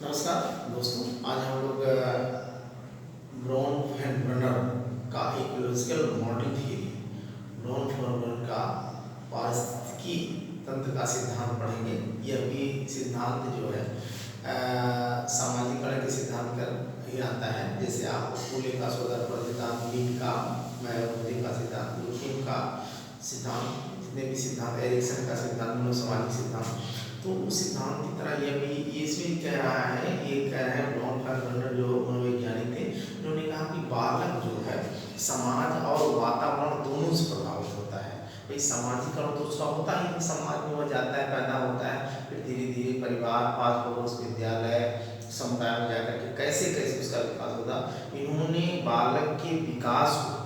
नमस्कार दोस्तों, आज हम लोग ब्राउन एंड ब्रनर का ecological model theory, brown Brunner का पारिस्थितिकी तंत्र का सिद्धांत पढ़ेंगे। यह भी सिद्धांत जो है सामाजिकरण के सिद्धांत का ही आता है। जैसे आप फूले का सोदरपण सिद्धांत, मीट का, मैरोजे का सिद्धांत, लुकीम का सिद्धांत, जितने भी सिद्धांत, एरिक्सन का सिद्धांत, मनोसामाजिक सिद्धांत, तो उस सिद्धांत की तरह यह भी इसमें कह रहा है, ये कह रहे हैं ब्राउन ब्रनर जो मनोवैज्ञानिक थे, उन्होंने कहा कि बालक जो है समाज और वातावरण दोनों से प्रभावित होता है। भाई सामाजिकरण तो उसका होता ही, समाज में वह जाता है, पैदा होता है, फिर धीरे धीरे परिवार, पास पड़ोस, विद्यालय, समुदाय में जाकर के कैसे कैसे उसका विकास होता। इन्होंने बालक के विकास को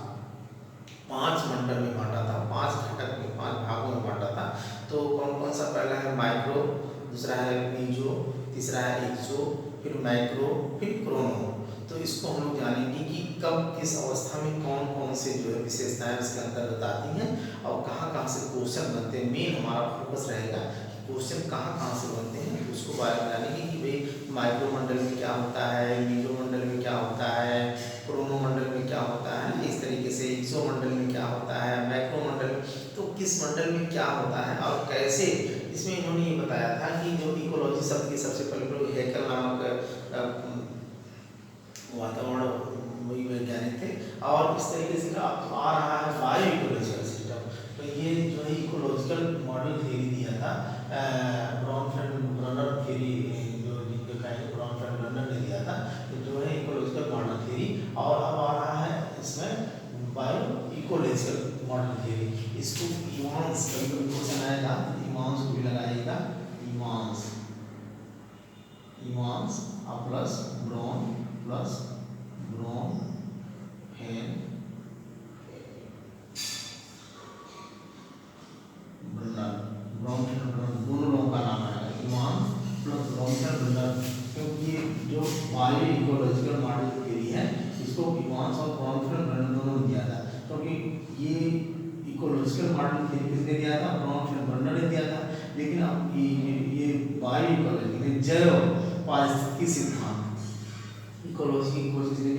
5 मंडल में बांटा था, 5 घटक में, 5 भागों में बांटा था। तो कौन कौन सा? पहला है माइक्रो, दूसरा है मीजो, तीसरा है एक्सो, फिर माइक्रो, फिर क्रोनो। तो इसको हम लोग जानेंगे कि कब किस अवस्था में कौन कौन से जो है विशेषताएं उसके अंतर्गत आती हैं और कहाँ कहाँ से क्वेश्चन बनते हैं। मेन हमारा फोकस रहेगा कि क्वेश्चन कहाँ से बनते हैं, तो उसको बारे में जानेंगे कि भाई माइक्रो मंडल में क्या होता है, मीजो मंडल में क्या होता है, क्रोनो मंडल में क्या होता है, इस तरीके से एक्सो मंडल में क्या होता है, मैक्रो मंडल में, तो किस मंडल में क्या होता है और कैसे। इसमें इन्होंने ये बताया था कि जो इकोलॉजी शब्द के सबसे पहले हैकल नामक वातावरण वैज्ञानिक थे, और इस तरीके से आ रहा है बायो इकोलॉजिकल सिस्टम। तो ये जो है इकोलॉजिकल मॉडल थ्योरी दिया था ब्राउन ब्रनर थ्योरी, जो जिनके कहेंगे ब्राउन ब्रनर ने दिया था, तो जो है इकोलॉजिकल मॉडल थ्योरी। और अब आ रहा है इसमें बायो इकोलॉजिकल मॉडल थ्योरी। इसको इवांस, कभी कभी क्वेश्चन आएगा, इवांस को भी लगाइएगा, Evans plus brown and Brunner दोनों लोगों का नाम है, Evans plus brown and Brunner, क्योंकि जो बायो इकोलॉजिकल मॉडल थ्योरी है इसको इवांस और ब्राउन एंड ब्रनर दोनों ने दिया था। क्योंकि ये इकोलॉजिकल मॉडल थ्योरी किसने दिया था? ब्राउन एंड ब्रनर ने दिया था। लेकिन अब ये बायो इकोलॉजी जैव पारिस्थितिकी सिद्धांत, इकोलॉजी की कोशिश लेंगे।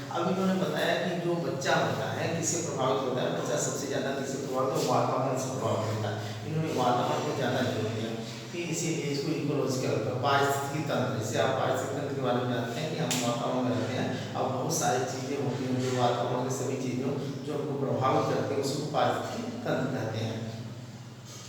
अब इन्होंने बताया कि जो बच्चा होता है किससे प्रभावित होता है, बच्चा सबसे ज़्यादा किससे प्रभावित होता है? वातावरण से प्रभावित होता है। इन्होंने वातावरण को ज़्यादा जोर दिया, फिर इसीलिए इसको इकोलॉजिकल पारिस्थितिकी तंत्र, जैसे आप पारिस्थितिकी तंत्र के बारे में जानते हैं कि हम वातावरण में रहते हैं और बहुत सारी चीज़ें होती हैं जो वातावरण की सभी चीज़ों जो हमको प्रभावित करती है उसको पारिस्थितिकी तंत्र कहते हैं,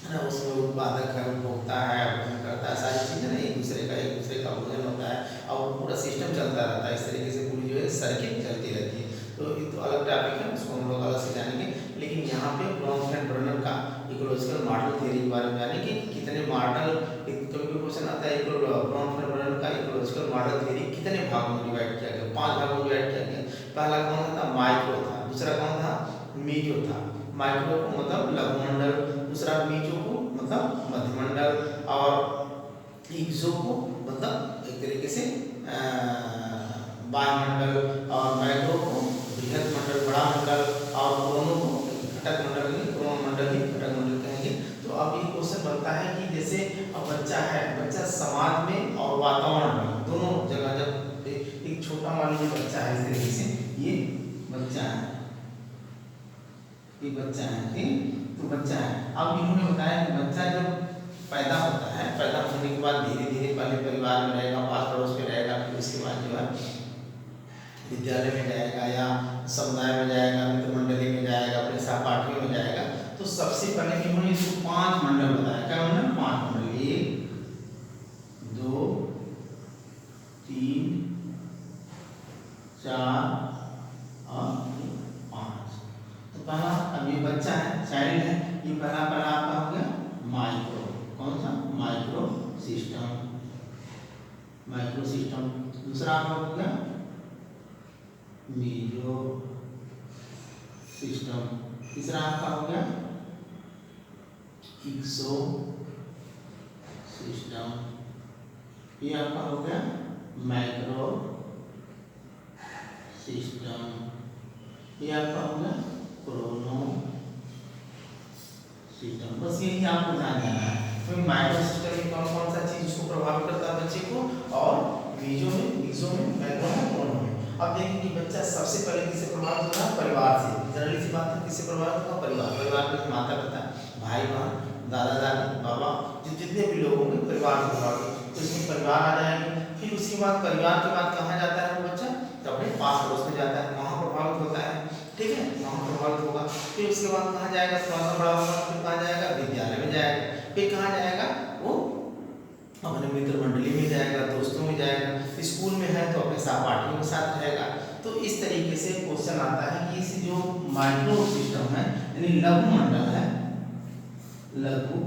है ना। उसमें उत्पादक है, उपभोक्ता है, अपना करता है, सारी चीज़ें ना एक दूसरे का भोजन होता है और पूरा सिस्टम चलता रहता है। इस तरीके से पूरी जो है सर्किट चलती रहती है। तो ये तो अलग टॉपिक है, उसको हम लोग अलग से जानेंगे। लेकिन यहाँ पे ब्राउन एंड ब्रनर का इकोलॉजिकल मॉडल थ्योरी के बारे में जानेंगे, कितने मॉडल, कभी क्वेश्चन आता है ब्राउन एंड ब्रनर का इकोलॉजिकल मॉडल थ्योरी कितने भागों में डिवाइड किया गया? 5 भागों में डिवाइड किया गया। पहला कौन था? माइक्रो था, दूसरा कौन था? मीजो था। माइक्रो को मतलब लघुमंडल, दूसरा मीजो को मतलब मध्यमंडल, और एक्सो को मतलब एक तरीके से वायुमंडल, और मैक्रो को बृहद मंडल, बड़ा मंडल, और क्रोनो को घटक मंडल, क्रोनो मंडल ही घटक मंडल कहेंगे। तो अब ये क्वेश्चन बनता है कि जैसे अब बच्चा है, बच्चा समाज में और वातावरण में दोनों जगह, जब एक छोटा मान लीजिए बच्चा है, इस तरीके से ये बच्चा है, ये बच्चा है, ठीक, तो बच्चा है। अब इन्होंने बताया कि बच्चा जब पैदा होता है, पैदा होने के बाद धीरे धीरे पहले परिवार में रहेगा, पास पड़ोस में रहेगा, फिर उसके बाद जो है विद्यालय में जाएगा या समुदाय में जाएगा, मित्र मंडली में जाएगा, अपने सहपाठियों में जाएगा। तो सबसे पहले इन्होंने इसको 5 मंडल बताया। क्या मंडल? 5 मंडल, 1 2 3 4 और 5। तो पहला, अब ये बच्चा है, चाइल्ड है, ये पहला आपका हो गया माइक्रो। कौन सा? Micro system. दूसरा आपका हो गया मीजो सिस्टम। तीसरा आपका हो गया एक्सो सिस्टम। ये आपका हो गया मैक्रो सिस्टम। ये आपका हो गया क्रोनो सिस्टम। बस यही आपको ध्यान देना है। माइक्रो सिस्टम में कौन कौन सा चीज उसको प्रभावित करता है बच्चे को, और मीजो में, मैक्रो में, मोनो में। अब देखिए कि बच्चा सबसे पहले किससे प्रभावित होता है, परिवार से। जनरली सी बात है, किससे प्रभावित होगा, परिवार में माता पिता, भाई बहन, दादा दादी, बाबा, जितने भी लोग होंगे परिवार से प्रभावित, तो इसमें परिवार आ जाएंगे। फिर उसके बाद परिवार के बाद कहाँ जाता है वो बच्चा, तो अपने पास पड़ोस में जाता है, वहाँ प्रभावित होता है, ठीक है, वहाँ प्रभावित होगा। फिर उसके बाद कहाँ जाएगा, थोड़ा सा बड़ा होगा, फिर कहाँ जाएगा, विद्यालय में जाएगा। फिर कहाँ जाएगा, वो अपने मित्र मंडली में जाएगा, दोस्तों में जाएगा। स्कूल में है तो अपने सहपाठियों के साथ रहेगा। तो इस तरीके से क्वेश्चन आता है कि इस जो माइक्रो सिस्टम है, यानी लघु मंडल है, लघु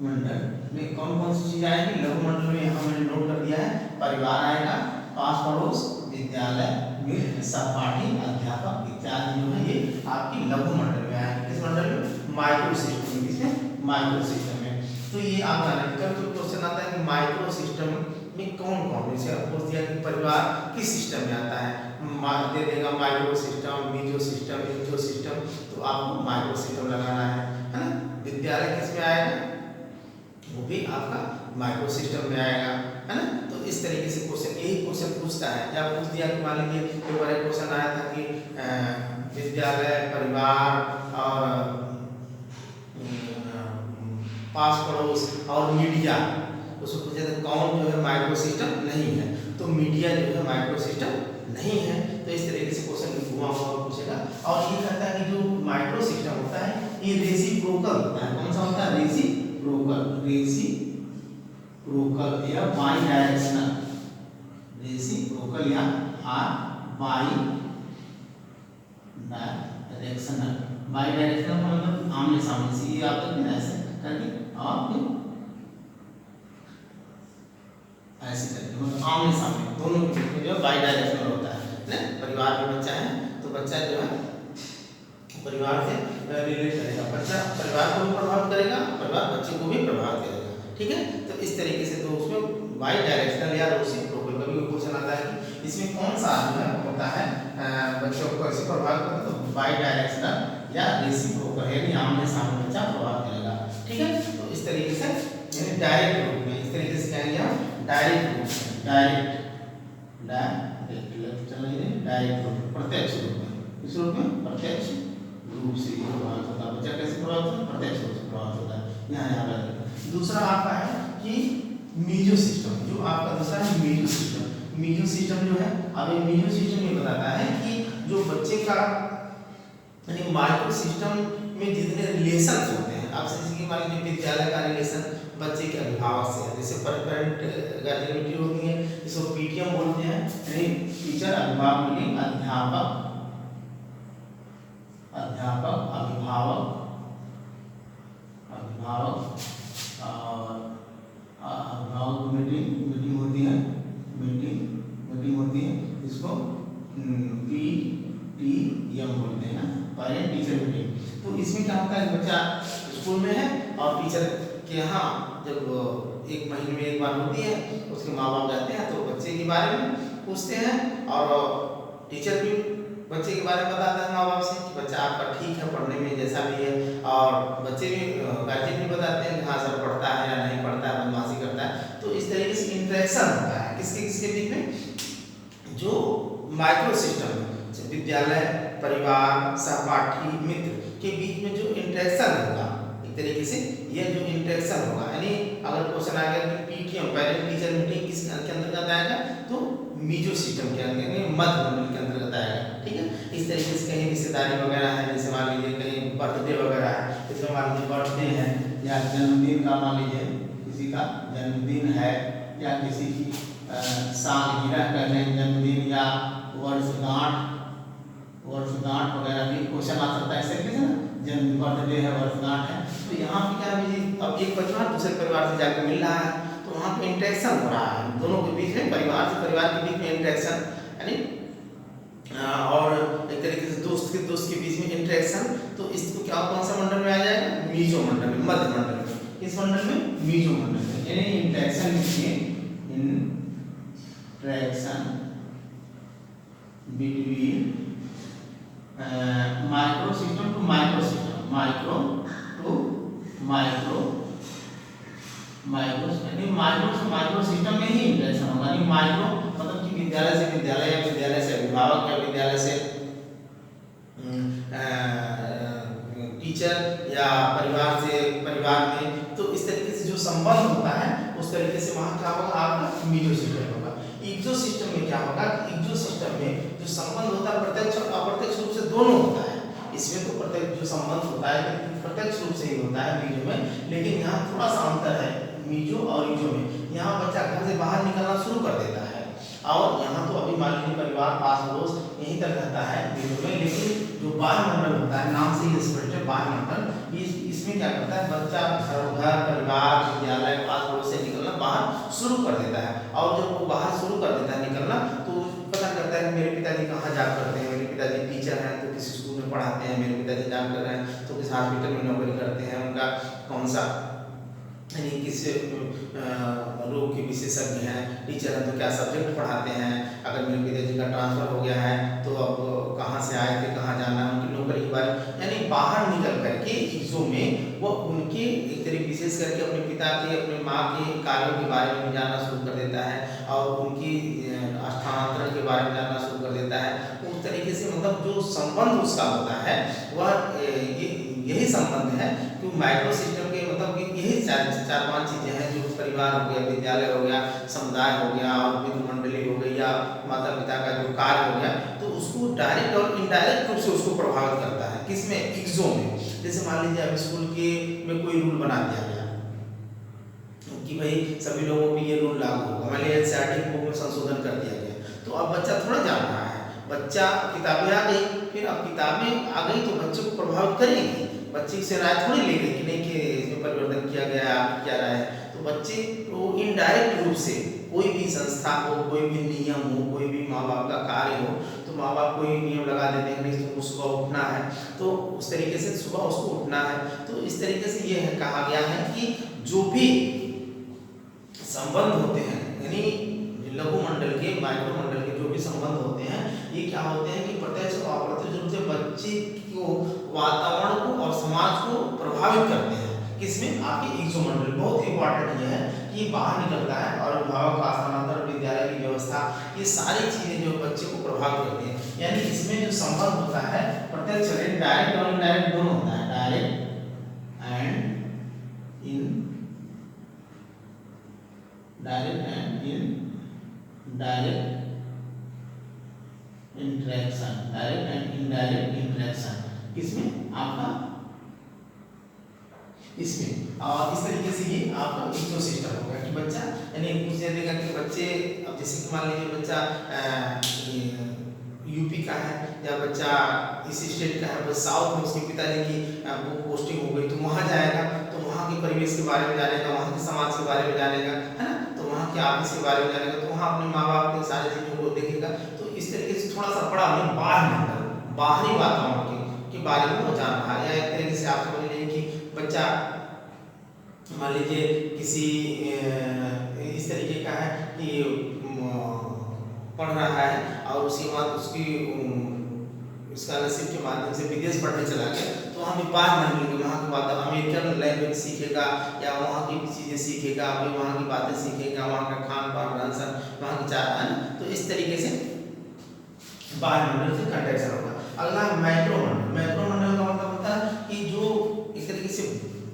मंडल में कौन कौन सी चीज आएगी, लघु मंडल में यहाँ मैंने नोट कर दिया है, परिवार आएगा, पास पड़ोस, विद्यालय, मित्र, सहपाठी, अध्यापक इत्यादि जो है ये आपकी लघु मंडल में आएंगे। किस मंडल में, माइक्रो सिस्टम में, किसमें, माइक्रो सिस्टम में। तो ये आप जाने कल तो क्वेश्चन आता है कि माइक्रो सिस्टम में कौन कौन, जैसे आपको दिया कि परिवार किस सिस्टम में आता है, दे देगा micro system, meso system, intro system, तो आपको माइक्रो सिस्टम लगाना है ना। विद्यालय किस में आएगा, वो भी आपका माइक्रो सिस्टम में आएगा, है ना। तो इस तरीके से क्वेश्चन, यही क्वेश्चन पूछता है। या पूछ दिया कि मान लीजिए एक बार क्वेश्चन आया था कि विद्यालय, परिवार और पास पड़ोस और मीडिया, उसको पूछा था कौन जो है माइक्रो सिस्टम नहीं है, तो मीडिया जो है माइक्रो सिस्टम नहीं है। तो इस तरीके से क्वेश्चन घुमा हुआ पूछेगा। और ये कहता है कि जो माइक्रो सिस्टम होता है ये रेसिप्रोकल होता है। कौन सा होता है, रेसिप्रोकल या बाई डायरेक्शनल, रेसिप्रोकल या बाई डायरेक्शनल। बाई डायरेक्शनल का मतलब आमने सामने से, ये आप देखते हैं ऐसे करके, आप ऐसे करके, मतलब आमने सामने दोनों के बीच में जो बाई डायरेक्शनल होता है ना। परिवार में बच्चा है तो बच्चा जो है परिवार से रिलेट करेगा, बच्चा परिवार को भी प्रभावित करेगा, परिवार बच्चे को भी प्रभावित करेगा, ठीक है। तो इस तरीके से तो उसमें बाई डायरेक्शनल या रेसिप्रोकल का भी क्वेश्चन आता है कि इसमें कौन सा जो है होता है बच्चों को कैसे प्रभावित करता है, तो बाई डायरेक्शनल या रेसिप्रोकल, यानी आमने सामने बच्चा प्रभावित करेगा, ठीक है। तो इस तरीके से यानी डायरेक्ट रूप में, इस तरीके से कहेंगे हम डायरेक्ट रूप में, डायरेक्ट रूप, प्रत्यक्ष रूप में, इस रूप में प्रत्यक्ष रूप से प्रभावित होता है बच्चा। कैसे प्रभावित होता है, प्रत्यक्ष रूप से प्रभावित होता है। यहाँ याद रखिए। दूसरा आपका है कि मीजो सिस्टम, जो आपका दूसरा है मीजो सिस्टम। मीजो सिस्टम जो है, अब ये मीजो सिस्टम ये बताता है कि जो बच्चे का यानी माइक्रो सिस्टम में जितने रिलेशन होते हैं, आपसे जैसे कि मान लीजिए विद्यालय का रिलेशन बच्चे के अभिभावक से है, जैसे पेरेंट गार्जियन मीटिंग होती है, इसको पीटीएम बोलते हैं, यानी टीचर अभिभावक मीटिंग, अध्यापक अभिभावक और अभिभावक मीटिंग होती है, इसको पीटीएम बोलते हैं ना, पेरेंट टीचर मीटिंग। तो इसमें क्या होता है, बच्चा स्कूल में है और टीचर के यहाँ जब एक महीने में एक बार होती है, उसके माँ बाप जाते हैं तो बच्चे के बारे में पूछते हैं, और टीचर भी बच्चे के बारे में बताता है माँ बाप से कि बच्चा आपका ठीक है पढ़ने में जैसा भी है, और बच्चे भी गार्जियन भी बताते हैं कि हाँ सर पढ़ता है या नहीं पढ़ता है, बदमाशी करता है। तो इस तरीके से इंटरेक्शन होता है किसके बीच में, जो माइक्रो सिस्टम है, विद्यालय, परिवार, सहपाठी, मित्र के बीच में जो इंटरेक्शन होगा, एक तरीके से यह जो इंटरेक्शन होगा, यानी अगर क्वेश्चन आ गया कि पीटीएम, पेरेंट टीचर मीटिंग किस के अंतर्गत आएगा, तो मीजो सिस्टम के अंतर्गत, मध्य मंडल के अंतर्गत आएगा, ठीक है। इस तरीके से कहीं रिश्तेदारी वगैरह है, जैसे मान लीजिए कहीं बर्थडे वगैरह है, जैसे मान लीजिए बर्थडे है या जन्मदिन का, मान लीजिए किसी का जन्मदिन है या किसी की सालगिरह कर रहे हैं, जन्मदिन या वर्षगांठ वगैरह भी क्वेश्चन आ सकता है, ऐसे कैसे ना, जन्म बर्थडे है, वर्षगांठ है। तो यहाँ पे क्या है, अब एक परिवार दूसरे परिवार से जाकर मिल रहा है, तो वहाँ पे इंटरेक्शन हो रहा है दोनों के बीच में, परिवार से परिवार के बीच में इंटरेक्शन, यानी और एक तरीके से दोस्त के बीच में इंटरेक्शन। तो इसको क्या, कौन सा मंडल में आ जाएगा, मीजो मंडल में, मध्य मंडल में। इस मंडल में मीजो मंडल में, यानी interaction between micro system to micro system, micro micro system में ही इंटरेक्शन होगा। यानी माइक्रो मतलब कि विद्यालय से विद्यालय या विद्यालय से अभिभावक या विद्यालय से टीचर या परिवार से परिवार में, तो इस तरीके से जो संबंध होता है उस तरीके से वहाँ क्या होगा, आपका मीडियो सिस्टम होगा। इक्जो सिस्टम में क्या होगा, इक्जो सिस्टम में जो संबंध होता है प्रत्यक्ष और अप्रत्यक्ष रूप से दोनों होता है। इसमें तो प्रत्यक्ष जो संबंध होता है प्रत्यक्ष रूप से ही होता है मीडियो में, लेकिन यहाँ थोड़ा सा अंतर है मीडियो और इक्जो में। यहाँ बच्चा घर से बाहर निकलना शुरू कर देता है, और यहाँ तो अभी मान लीजिए परिवार पास पड़ोस यहीं तक रहता है मीडियो में, लेकिन जो बाह्य मंडल होता है, नाम से ही स्पष्ट है बाह्य मंडल, इसमें क्या करता है बच्चा घर परिवार विद्यालय पास पड़ोस से निकलना बाहर शुरू कर देता है। और जब वो बाहर शुरू कर देता है निकलना, तो पता करता है मेरे पिताजी कहाँ जॉब करते हैं, मेरे पिताजी टीचर हैं तो किसी स्कूल में पढ़ाते हैं, मेरे पिताजी डॉक्टर हैं तो किस हॉस्पिटल में नौकरी करते हैं, उनका कौन सा यानी किस रोग के विशेषज्ञ हैं, टीचर हैं तो क्या सब्जेक्ट पढ़ाते हैं, अगर मेरे पिताजी का ट्रांसफर हो गया है तो अब कहाँ से आए थे, कहाँ जाना है, उनकी नौकरी के बारे में, यानी बाहर निकल करके इक्जो में वो उनके एक तरीके विशेष करके अपने पिता के अपने माँ के कार्यों के बारे में जानना शुरू कर देता है, और उनकी स्थानांतरण के बारे में जानना शुरू कर देता है। उस तरीके से मतलब जो संबंध उसका होता है वह यही संबंध है कि माइक्रो सिस्टम के मतलब कि यही चार पांच चीजें हैं, जो परिवार हो गया, विद्यालय हो गया, समुदाय हो गया, और मित्र मंडली हो गई, या माता पिता का जो कार्य हो गया, तो उसको डायरेक्ट और इनडायरेक्ट रूप से उसको प्रभावित करता है। किसमें, इक्जो में। जैसे मान लीजिए अब स्कूल के में कोई रूल बना दिया गया कि भाई सभी लोगों पे ये रूल लागू होगा, मान लीजिए एनसीईआरटी बुक में संशोधन कर दिया गया, तो अब बच्चा थोड़ा जान रहा है, बच्चा किताबें आ गई, फिर अब किताबें आ गई तो बच्चे को प्रभावित करेगी, बच्चे से राय थोड़ी लेंगे कि नहीं कि इसमें परिवर्तन किया गया है, आप क्या राय है, तो बच्चे को इनडायरेक्ट रूप से कोई भी संस्था हो, कोई भी नियम हो, कोई भी माँ बाप का कार्य हो, तो माँ बाप कोई नियम लगा देते हैं कि तुमको सुबह उठना है, तो उस तरीके से सुबह उसको उठना है। तो इस तरीके से ये है कहा गया है कि जो भी संबंध होते हैं, यानी लघु मंडल के माइक्रो मंडल के जो भी संबंध होते हैं, ये क्या होते हैं कि प्रत्यक्ष और अप्रत्यक्ष रूप से बच्चे को, वातावरण को और समाज को प्रभावित करते हैं। किसमें, आपके इक्जो मंडल। बहुत इंपॉर्टेंट ये है कि बाहर निकलता है, और अभिभावक का स्थानांतरण, विद्यालय की व्यवस्था, ये सारी चीजें जो बच्चे को प्रभावित करती हैं। यानी इसमें जो संबंध होता है प्रत्यक्ष डायरेक्ट और इनडायरेक्ट दोनों होता है, डायरेक्ट एंड इनडायरेक्ट इंटरेक्शन, किसमें, आपका इसमें। और इस तरीके से ये आपका इक्जो सिस्टम होगा कि बच्चा यानी पूछ देगा कि बच्चे, अब जैसे कि मान लीजिए बच्चा यूपी का है, या बच्चा इस स्टेट का है, बस साउथ में उसके पिताजी की पोस्टिंग हो गई, तो वहाँ जाएगा, तो वहाँ के परिवेश के बारे में जानेगा, वहाँ के समाज के बारे में जानेगा, है ना, तो वहाँ के ऑफिस के बारे में जानेगा, तो वहाँ अपने माँ बाप के सारी चीज़ों को देखेगा। तो इस तरीके से थोड़ा सा बड़ा नहीं, बाहर मंडल, बाहरी वातावरण के बारे में वो जान रहा है। या एक तरीके से आप समझ लीजिए कि बच्चा मान लीजिए किसी इस तरीके का है कि पढ़ रहा है, और उसके बाद उसकी स्कॉलरशिप के माध्यम से विदेश पढ़ने चला गया, तो वहाँ व्यापार नहीं मिलेंगे, वहाँ की बात अमेरिकन लैंग्वेज सीखेगा, या वहाँ की चीज़ें सीखेगा, फिर वहाँ की बातें सीखेगा, वहाँ का खान पान रहन सहन, वहाँ की चाह है ना, तो इस तरीके से बाह्य मंडल से कंटेक्शन होगा। अगला माइक्रो मंडल। माइक्रो मंडल का मतलब होता है कि जो एक तरीके से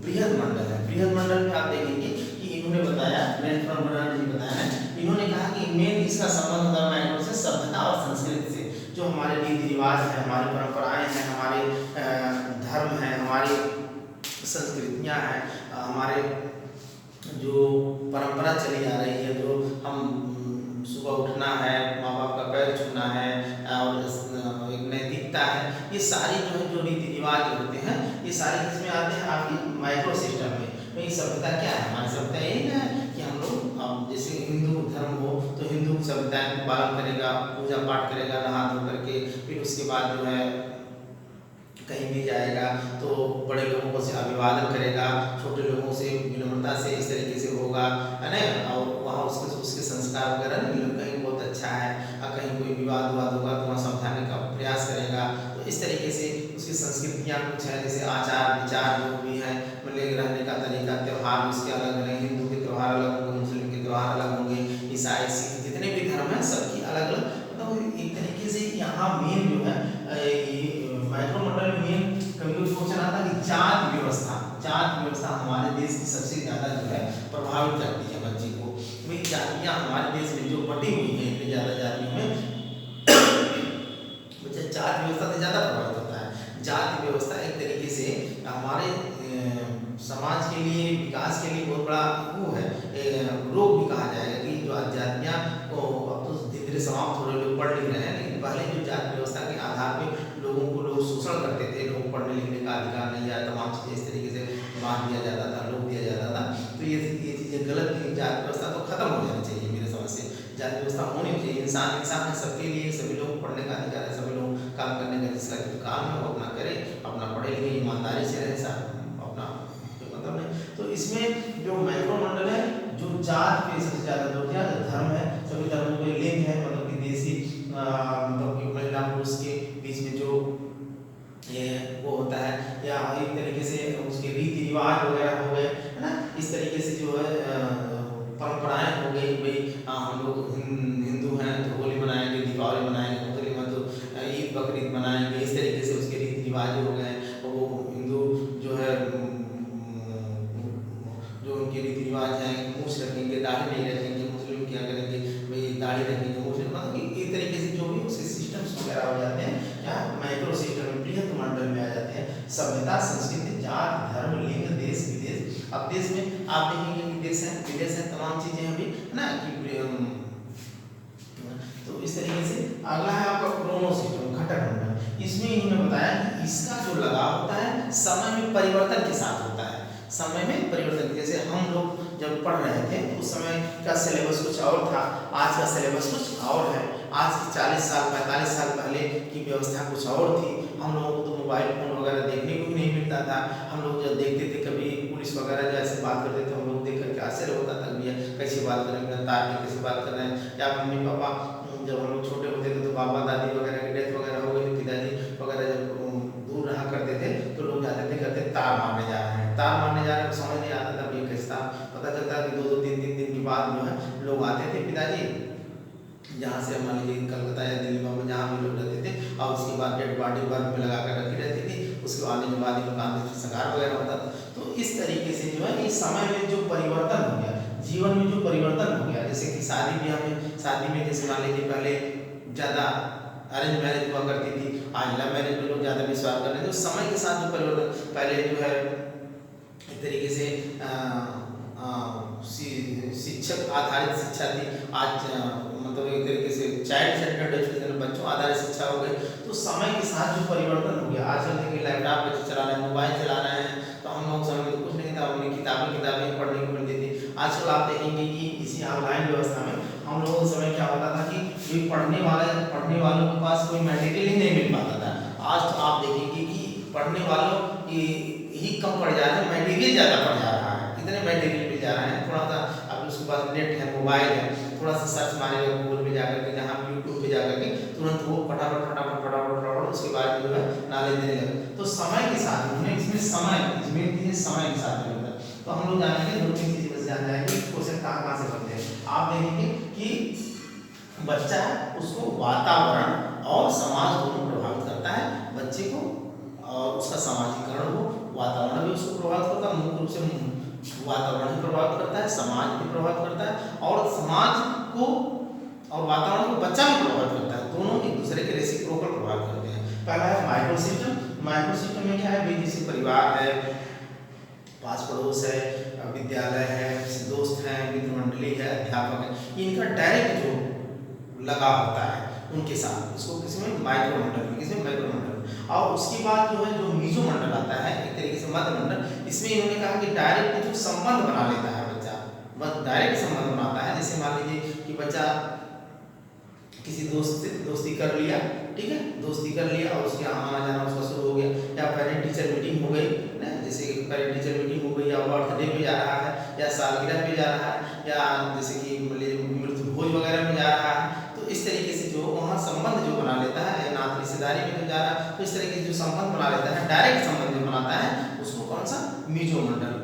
बृहद मंडल है। बृहद मंडल में आप देखेंगे कि इन्होंने बताया, बताया है, इन्होंने कहा कि मेन इसका संबंध होता है माइक्रो से सभ्यता और संस्कृति से। जो हमारे रीति रिवाज है, हमारी परंपराएं हैं, हमारे धर्म हैं, हमारी संस्कृतियां हैं, हमारे जो परंपरा चली आ रही है, जो हम सुबह उठना है, माँ बाप का पैर छूना है, और एक नैतिकता है, ये सारी जो है जो रीति रिवाज होते हैं, ये सारे किसमें आते हैं, आपकी माइक्रो सिस्टम में। तो ये सभ्यता क्या है, हमारी सभ्यता यही है कि हम लोग जैसे हिंदू धर्म हो तो हिंदू सभ्यता का पालन करेगा, पूजा पाठ करेगा नहा धो करके, फिर उसके बाद जो है कहीं भी जाएगा तो बड़े लोगों से अभिवादन करेगा, छोटे लोगों से विनम्रता से इस तरीके से होगा, है ना, और वहाँ उसके संस्कार वगैरह नहीं, कहीं बहुत अच्छा है, और कहीं कोई विवाद होगा तो वहाँ समझाने का प्रयास करेगा। तो इस तरीके से उसकी संस्कृतियाँ कुछ है, जैसे आचार विचार जो भी है, मतलब रहने का तरीका, त्यौहार उसके अलग अलग, हिंदू के व्यवस्था हमारे देश की सबसे ज़्यादा जो है प्रभावित करती है बच्चे को। भाई जातियाँ हमारे देश में जो बटी हुई हैं, इतनी ज़्यादा जातियों में बच्चा जाति व्यवस्था से ज़्यादा प्रभावित होता है। जाति व्यवस्था एक तरीके से हमारे समाज के लिए, विकास के लिए बहुत बड़ा वो है, रोग भी कहा जाएगा कि जो जातियाँ को अब तो धीरे धीरे समाप्त हो रहे, लोग पढ़ लिख रहे हैं, लेकिन पहले जो जाति व्यवस्था के आधार पे लोगों को लोग शोषण करते थे, लोग पढ़ने लिखने का अधिकार नहीं, या तमाम चीज़ें इस तरीके से बांट दिया जाता था, रोक दिया जाता था। तो ये चीज़ें गलत थी। जाति व्यवस्था तो खत्म हो जानी चाहिए मेरे समझ से। जाति व्यवस्था होनी चाहिए, इंसान इंसान है, सबके लिए, सभी लोग पढ़ने का अधिकार है, सभी लोग काम करने का, जिसका जो काम है वो अपना करे, अपना पढ़े लिखे ईमानदारी से रहे, अपना मतलब नहीं। तो इसमें जो माइक्रोमंडल है, जो जात पे सबसे ज़्यादा जोर दिया, धर्म है, सभी धर्मों को लिंग है, मतलब कि देशी मतलब कि महिला पुरुष के बीच में जो ये वो होता है, या एक तरीके से उसके रीति रिवाज वगैरह हो गए, है ना, इस तरीके से जो है परंपराएं हो गई। भाई हम लोग हिंदू हैं तो होली मनाएंगे, दीपावली मनाएंगे, मुस्लिम हैं तो ईद बकरीद मनाएंगे, इस तरीके से उसके रीति रिवाज हो गए। वो हिंदू जो है जो उनके रीति रिवाज हैं, मूछ रखेंगे, दाढ़ी नहीं रखेंगे, मुस्लिम क्या करेंगे, भाई दाढ़ी रखेंगे, मूछ, मतलब कि इस तरीके से जो भी उसके सिस्टम्स वगैरह हो जाते हैं, या माइक्रो सिस्टम में, बृहद मंडल में आ जाते हैं। सभ्यता, संस्कृति, जात, धर्म, लिंग, देश विदेश। अब देश में आप देखेंगे कि देश है, विदेश है, तमाम चीजें अभी ना कि तो इस तरीके से। अगला है आपका क्रोनो सिस्टम, घटक मंडल। इसमें इन्होंने बताया कि इसका जो लगाव होता है समय में परिवर्तन के साथ होता है। समय में परिवर्तन, जैसे हम लोग जब पढ़ रहे थे तो उस समय का सिलेबस कुछ और था, आज का सिलेबस कुछ और है। आज की 40 साल 45 साल पहले की व्यवस्था कुछ और थी। हम लोगों को तो मोबाइल फोन वगैरह देखने को भी नहीं मिलता था। हम लोग जब देखते थे, कभी पुलिस वगैरह जैसे बात करते थे, हम लोग देख करके आश्चर्य होता था, भैया कैसे बात करेंगे, तार की कैसे बात कर रहे हैं। या मम्मी पापा जब हम लोग छोटे होते थे तो बाबा दादी वगैरह की डेथ वगैरह हो गई, पिताजी वगैरह जब दूर रहा करते थे तो लोग जाते थे, कहते तार मारने जा रहे हैं, तार मारने जा रहे हैं, समझ नहीं आता था ये कैसा। पता चलता कि 2-2 3-3 दिन के बाद जो है लोग आते थे, पिताजी जहाँ से मान लीजिए कलकत्ता या दिल्ली में जहाँ भी लोग रहते थे, और उसके बाद डेड बॉडी बर्फ में लगा कर रखी रहती थी, उसके आने के बाद संस्कार वगैरह होता था। तो इस तरीके से जो है इस समय में जो परिवर्तन हो गया, जीवन में जो परिवर्तन हो गया, जैसे कि शादी ब्याह में, शादी में जैसे मान लीजिए पहले ज़्यादा अरेंज मैरिज हुआ करती थी, आज लव मैरिज में लोग ज़्यादा विश्वास कर रहे हैं। तो समय के साथ जो परिवर्तन, पहले जो है एक तरीके से शिक्षक आधारित शिक्षा थी, आज मतलब एक तरीके से चाइल्ड सेंटर्ड एजुकेशन, बच्चों आधारित शिक्षा हो गई। तो समय के साथ जो परिवर्तन हो गया, आजकल देखिए लैपटॉप बच्चे चला रहे हैं, मोबाइल चला रहे हैं, तो हम लोग समय में कुछ नहीं था, हमने किताबें पढ़ने को मिलती थी। आजकल आप देखेंगे कि इसी ऑनलाइन व्यवस्था में हम लोगों के समय क्या होता था कि पढ़ने वालों के पास कोई मटेरियल ही नहीं मिल पाता था। आज तो आप देखेंगे कि पढ़ने वालों ही कम पड़ जा रहे हैं, मटेरियल ज़्यादा पड़ जा रहा है, इतने मटेरियल मिल जा रहे हैं। थोड़ा सा अब उसके पास नेट है, मोबाइल है, थोड़ा सा सर्च मारेगा गूगल पे जाकर के, जहाँ यूट्यूब पे जाकर के तुरंत वो फटाफट उसके बाद जो है नॉलेज देने लगे। तो समय के साथ उन्हें इसमें समय के साथ मिलता है। तो हम लोग जानेंगे 2-3 चीज़ बस जान जाएंगे, क्वेश्चन कहाँ से बनते हैं। आप देखेंगे कि बच्चा है, उसको वातावरण और समाज दोनों प्रभावित करता है। बच्चे को और उसका सामाजिकरण हो, वातावरण भी उसको प्रभावित करता है, मुख्य रूप से वातावरण भी प्रभावित करता है, समाज भी प्रभावित करता है, और समाज को और वातावरण को बच्चा भी प्रभावित करता है। दोनों एक दूसरे के रेसिप्रोकल प्रभावित करते हैं। पहला है माइक्रो सिस्टम। माइक्रो सिस्टम में क्या है, जैसे परिवार है, पास पड़ोस है, विद्यालय है, दोस्त हैं, मित्र मंडली है, अध्यापक है, इनका डायरेक्ट जो लगाव होता है उनके साथ, इसको किसमें माइक्रो मंडल में, किसमें माइक्रो मंडल। और उसके बाद जो है जो मीजो मंडल आता है, एक तरीके से मध्य मंडल। इसमें इन्होंने कहा कि डायरेक्ट जो संबंध बना लेता है बच्चा, बस डायरेक्ट संबंध बनाता है। जैसे मान लीजिए कि बच्चा किसी दोस्त से दोस्ती कर लिया, ठीक है, दोस्ती कर लिया और उसके आना जाना उसका शुरू हो गया, या पेरेंट टीचर मीटिंग हो गई ना, जैसे पेरेंट टीचर मीटिंग हो गई, या बर्थडे पे जा रहा है, या सालगिरह पे जा रहा है, या जैसे कि मृत्यु भोज वगैरह में जा रहा है। तो इस तरीके से जो वहाँ संबंध जो बना लेता है, या नात रिश्तेदारी में जो जा रहा है, तो इस तरीके से जो संबंध बना लेता है, डायरेक्ट संबंध जो बनाता है, उसको कौन सा, मीजो मंडल,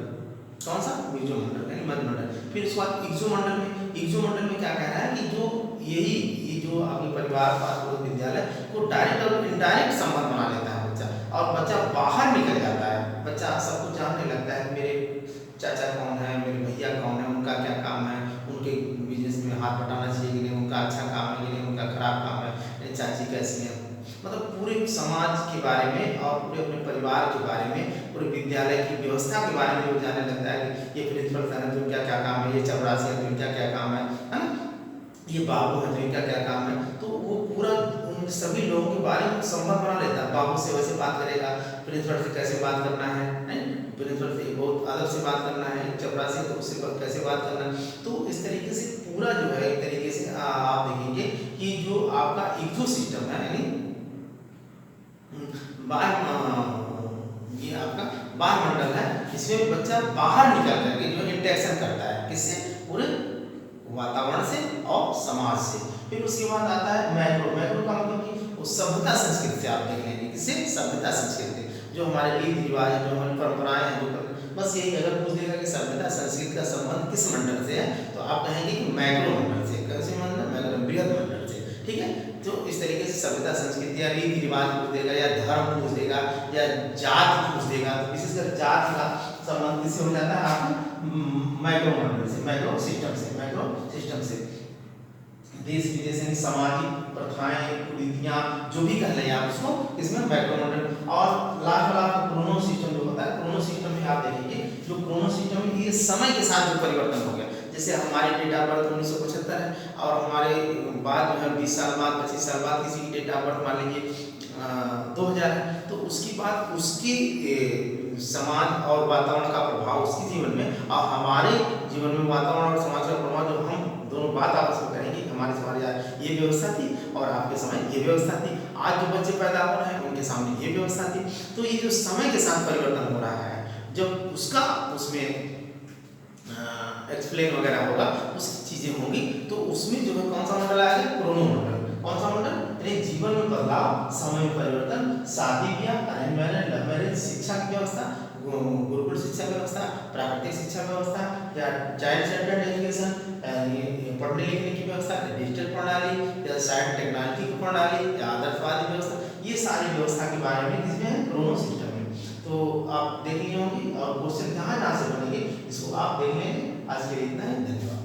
कौन सा, मीजो मंडल यानी मध्य मंडल। फिर उसके बाद इक्सो मंडल में क्या कह रहा है कि जो ये जो आपके परिवार, पास पड़ोस, विद्यालय को डायरेक्ट और इनडायरेक्ट संबंध बना लेता है बच्चा, और बच्चा बाहर निकल जाता है, बच्चा सब कुछ जानने लगता है, मेरे चाचा कौन है, मेरे भैया कौन है, उनका क्या काम है, उनके बिजनेस में हाथ बटाना चाहिए कि नहीं, उनका अच्छा काम है कि नहीं, उनका खराब काम है, मेरी चाची कैसी है, मतलब पूरे समाज के बारे में और पूरे अपने परिवार के बारे में, पूरे विद्यालय की व्यवस्था के बारे में वो जानने लगता है कि ये प्रिंसिपल सर है तो इनका क्या काम है, ये चपरासी है तो इनका क्या काम है ना, ये बाबू है तो इनका क्या काम है। तो वो पूरा उन सभी लोगों के बारे में संबंध बना लेता है। बाबू से वैसे बात करेगा, प्रिंसिपल से कैसे बात करना है, प्रिंसिपल से बहुत अदब से बात करना है, चपरासी तो उससे कैसे बात करना है। तो इस तरीके से पूरा जो है एक तरीके से आप देखेंगे कि जो आपका इको सिस्टम है, यानी ये आपका वायुमंडल है, इसमें बच्चा बाहर निकल करके जो इंटरेक्शन करता है किससे, पूरे वातावरण से और समाज से। फिर उसके बाद आता है मैक्रो। मैक्रो का मतलब कि सभ्यता संस्कृति से आप देख लेंगे, किससे, सभ्यता संस्कृति, जो हमारे रीति रिवाज है, जो हमारी परंपराएं हैं, जो बस यही अगर पूछ देगा कि सभ्यता संस्कृति का संबंध किस मंडल से है, तो आप कहेंगे कि मैक्रो मंडल से। कैसे मंडल, मैक्रो बृहद मंडल से, ठीक है। तो इस तरीके से सभ्यता संस्कृति या रीति रिवाज पूछ देगा, या धर्म पूछ देगा, या जाति पूछ देगा, तो विशेषकर जाति का संबंध किससे हो जाता है, आपको मैक्रो मंडल से, मैक्रो सिस्टम से, मैक्रो सिस्टम से। देश विदेश की सामाजिक प्रथाएं, कुरीतियां, जो भी कह लें आप उसको, इसमें मैक्रो मंडल। और लास्ट क्रोनो सिस्टम जो होता है, क्रोनो सिस्टम में आप देखेंगे जो क्रोनो सिस्टम है ये समय के साथ जो परिवर्तन हो गया। जैसे हमारे डेट ऑफ बर्थ 1975 है और हमारे बाद जो है 20 साल बाद 25 साल बाद किसी की डेट ऑफ बर्थ मान लीजिए 2000 है, तो उसकी बात उसकी समाज और वातावरण का प्रभाव उसके जीवन में और हमारे जीवन में वातावरण और समाज का प्रभाव, जो हम दोनों बात आपस में करेंगे, हमारे समय ये व्यवस्था थी और आपके समय ये व्यवस्था थी, आज जो बच्चे पैदा हो रहे हैं उनके सामने ये व्यवस्था थी। तो ये जो समय के साथ परिवर्तन हो रहा है, जब उसका उसमें एक्सप्लेन वगैरह होगा, उसकी चीजें होंगी, तो उसमें जो है कौन सा मंडल आएगा, क्रोनो मंडल। कौन सा मंडल, जीवन में बदलाव, समय में परिवर्तन, शादी ब्याह, अरेंज मैरिज, लव मैरिज, शिक्षा की व्यवस्था, गुरुकुल शिक्षा व्यवस्था, प्राकृतिक शिक्षा व्यवस्था, या चाइल्ड सेंटर्ड एजुकेशन, पढ़ने लिखने की व्यवस्था, डिजिटल प्रणाली, या साइंस टेक्नोलॉजी की प्रणाली, या आदर्शवादी व्यवस्था, ये सारी व्यवस्था के बारे में किसमें है, क्रोनो सिस्टम में। तो आप देख लिए होंगे और क्वेश्चन कहाँ से बनेंगे इसको आप देख लेंगे। आज के लिए इतना ही, धन्यवाद।